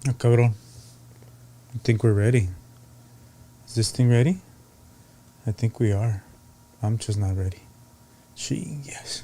Oh, cabrón. I think we're ready. Is this thing ready? I think we are. I'm just not ready. Yes.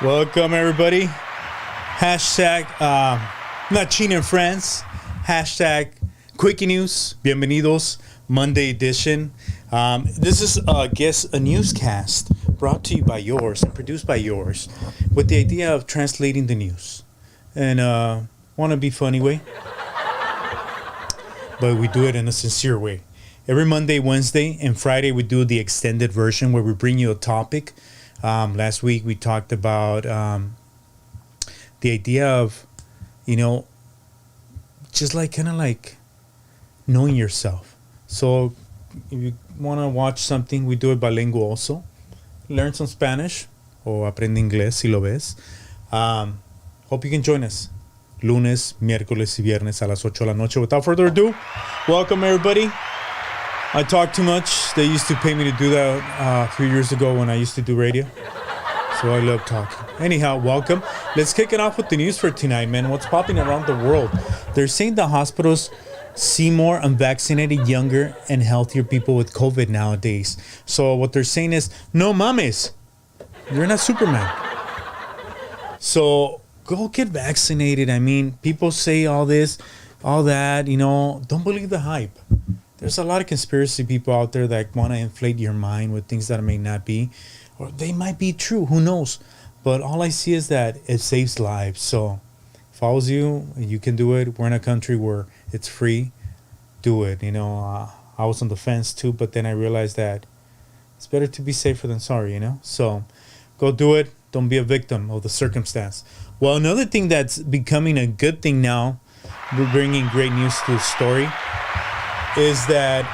Welcome, everybody. Hashtag not cheating friends. Hashtag Quickie News. Bienvenidos. Monday edition. This is a newscast brought to you by yours and produced by yours with the idea of translating the news. And want to be funny way, but we do it in a sincere way. Every Monday, Wednesday, and Friday we do the extended version where we bring you a topic. Last week we talked about the idea of, just like kind of like knowing yourself. So if you want to watch something, we do it bilingual also. Learn some Spanish o aprende inglés si lo ves. Hope you can join us. Lunes, miércoles y viernes a las 8 de la noche. Without further ado, welcome everybody. I talk too much. They used to pay me to do that a few years ago when I used to do radio. So I love talking. Anyhow, welcome. Let's kick it off with the news for tonight, man. What's popping around the world? They're saying the hospitals see more unvaccinated, younger, and healthier people with COVID nowadays. So what they're saying is, no mames, you're not Superman. So go get vaccinated. I mean, people say all this, all that, don't believe the hype. There's a lot of conspiracy people out there that want to inflate your mind with things that may not be, or they might be true. Who knows? But all I see is that it saves lives. So if I was you, you can do it. We're in a country where it's free. Do it. I was on the fence too, but then I realized that it's better to be safer than sorry, So go do it. Don't be a victim of the circumstance. Well, another thing that's becoming a good thing now, we're bringing great news to the story, is that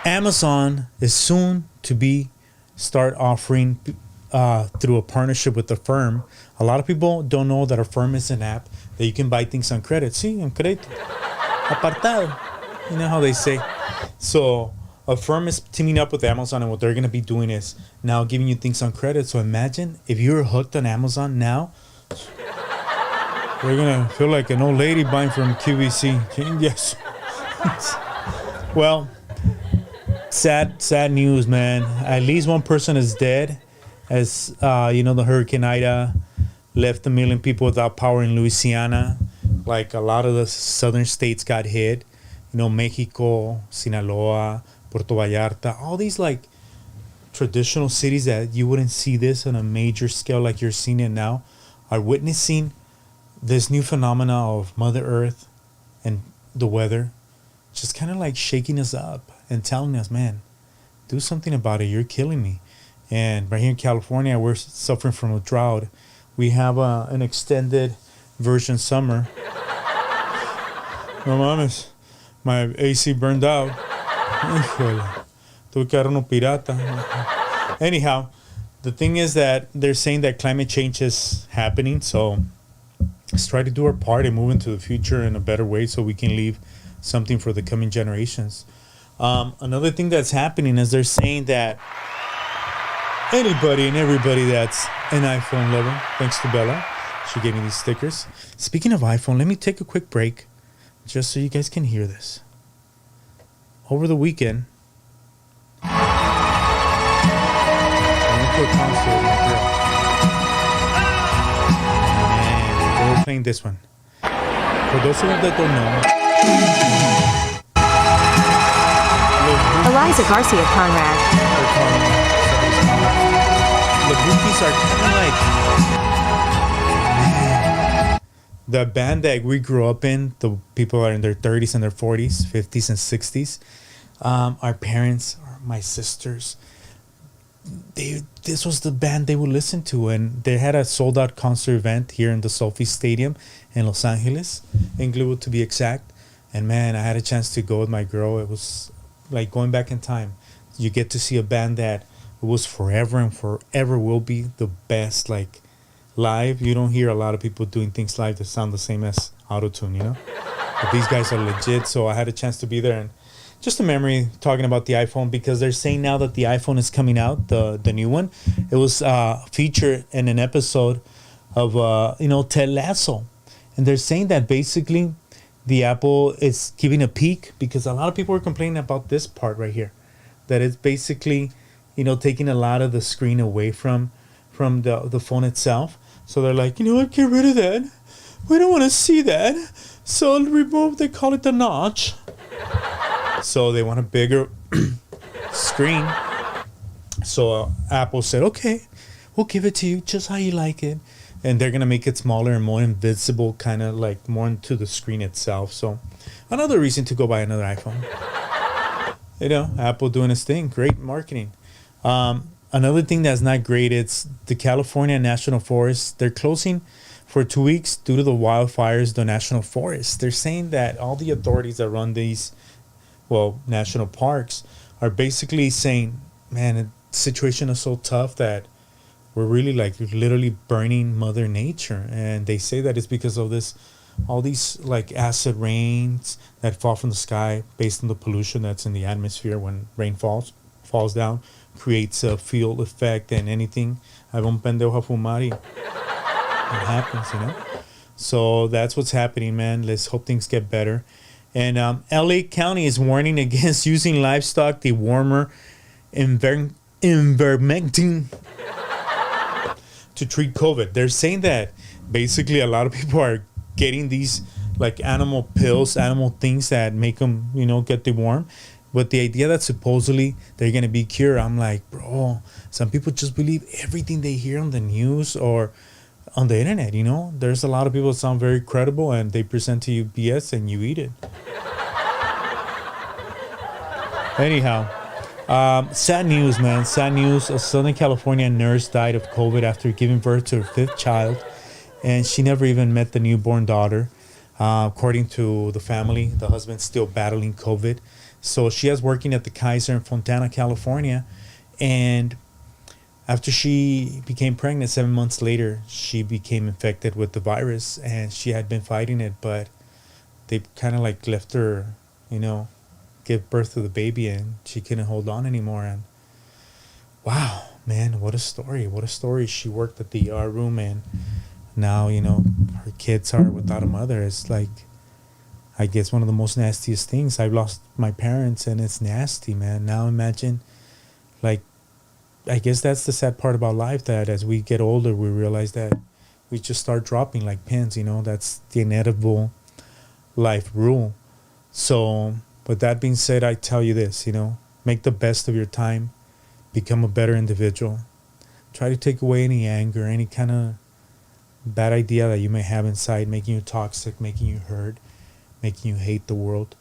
Amazon is soon to start offering through a partnership with a firm. A lot of people don't know that a firm is an app that you can buy things on credit. Sí, en crédito. Apartado. You know how they say. So a firm is teaming up with Amazon, and what they're going to be doing is now giving you things on credit. So imagine if you're hooked on Amazon now, you're going to feel like an old lady buying from QVC. Yes. Well, sad news, man. At least one person is dead. As the Hurricane Ida left 1 million people without power in Louisiana. Like a lot of the southern states got hit. Mexico, Sinaloa, Puerto Vallarta, all these like traditional cities that you wouldn't see this on a major scale like you're seeing it now are witnessing this new phenomena of Mother Earth and the weather just kind of like shaking us up and telling us, man, do something about it. You're killing me. And right here in California, we're suffering from a drought. We have an extended version summer. No mames, my AC burned out. Tuve que agarrar uno pirata. Anyhow, the thing is that they're saying that climate change is happening. So let's try to do our part and move into the future in a better way so we can leave something for the coming generations. Another thing that's happening is they're saying that anybody and everybody that's an iPhone lover, thanks to Bella, she gave me these stickers. Speaking of iPhone, let me take a quick break just so you guys can hear this. Over the weekend, I went to a concert with my girl. And they were playing this one. For those of you that don't know, Eliza Garcia Conrad. The Bookies are kind of like the band that we grew up in. The people are in their 30s and their 40s, 50s and 60s. Our parents, my sisters, this was the band they would listen to, and they had a sold-out concert event here in the Sophie Stadium in Los Angeles, Inglewood to be exact. And man, I had a chance to go with my girl. It was like going back in time. You get to see a band that was forever and forever will be the best, like live. You don't hear a lot of people doing things live that sound the same as autotune, But these guys are legit, so I had a chance to be there, and just a memory talking about the iPhone, because they're saying now that the iPhone is coming out, the new one. It was featured in an episode of Ted Lasso, and they're saying that basically the Apple is giving a peek, because a lot of people are complaining about this part right here, that it's basically taking a lot of the screen away from the phone itself. So they're like, what, get rid of that. We don't want to see that. So remove, they call it the notch. So they want a bigger screen. So Apple said, okay, we'll give it to you just how you like it. And they're going to make it smaller and more invisible, kind of like more into the screen itself. So another reason to go buy another iPhone. Apple doing its thing. Great marketing. Another thing that's not great, it's the California National Forest. They're closing for 2 weeks due to the wildfires, the national forest. They're saying that all the authorities that run these, national parks are basically saying, man, the situation is so tough that we're really literally burning Mother Nature. And they say that it's because of all these acid rains that fall from the sky based on the pollution that's in the atmosphere when rain falls down, creates a field effect, and anything. I un pendejo a fumar y it happens, So that's what's happening, man. Let's hope things get better. And LA County is warning against using Livestock Dewormer ivermectin to treat COVID. They're saying that basically a lot of people are getting these animal pills, animal things that make them, get dewormed. But the idea that supposedly they're going to be cured, I'm like, bro, some people just believe everything they hear on the news or on the internet, There's a lot of people that sound very credible, and they present to you BS and you eat it. Anyhow, sad news, man. Sad news. A Southern California nurse died of COVID after giving birth to her 5th child, and she never even met the newborn daughter. According to the family, the husband's still battling COVID. So she is working at the Kaiser in Fontana, California, and after she became pregnant 7 months later, she became infected with the virus, and she had been fighting it, but they kind of left her, give birth to the baby, and she couldn't hold on anymore. And wow, man, what a story. What a story. She worked at the ER room, and now, her kids are without a mother. It's I guess one of the most nastiest things. I've lost my parents, and it's nasty, man. Now imagine, I guess that's the sad part about life, that as we get older, we realize that we just start dropping like pins, That's the inevitable life rule. So, with that being said, I tell you this, make the best of your time. Become a better individual. Try to take away any anger, any kind of bad idea that you may have inside, making you toxic, making you hurt, making you hate the world.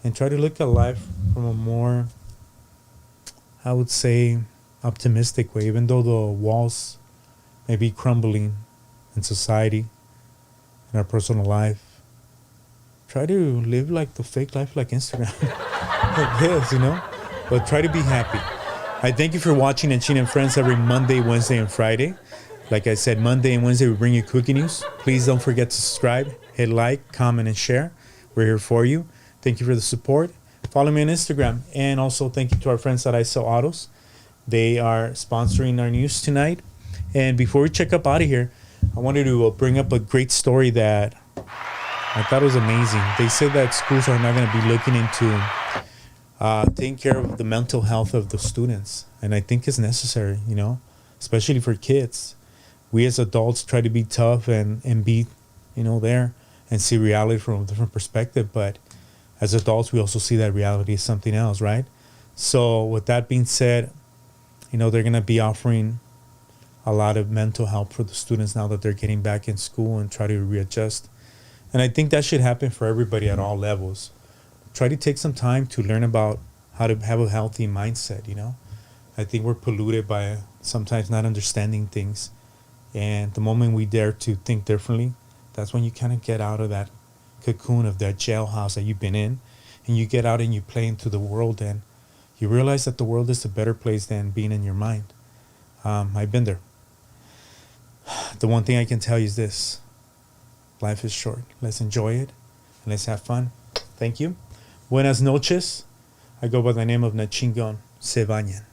And try to look at life from a more, I would say, optimistic way. Even though the walls may be crumbling in society, in our personal life, try to live the fake life like Instagram. Like this, But try to be happy. I thank you for watching and tuning in, friends, every Monday, Wednesday, and Friday. Like I said, Monday and Wednesday we bring you cooking news. Please don't forget to subscribe, hit like, comment, and share. We're here for you. Thank you for the support. Follow me on Instagram. And also thank you to our friends at I Sell Autos. They are sponsoring our news tonight. And before we check up out of here, I wanted to bring up a great story that I thought was amazing. They said that schools are not going to be looking into taking care of the mental health of the students. And I think it's necessary, especially for kids. We as adults try to be tough and be, there and see reality from a different perspective. But as adults, we also see that reality is something else, right? So with that being said, they're going to be offering a lot of mental help for the students now that they're getting back in school and try to readjust. And I think that should happen for everybody at all levels. Try to take some time to learn about how to have a healthy mindset, I think we're polluted by sometimes not understanding things. And the moment we dare to think differently, that's when you kind of get out of that cocoon of that jailhouse that you've been in. And you get out and you play into the world, and you realize that the world is a better place than being in your mind. I've been there. The one thing I can tell you is this. Life is short. Let's enjoy it. let's have fun. Thank you. Buenas noches. I go by the name of Nachingon Se Bañan.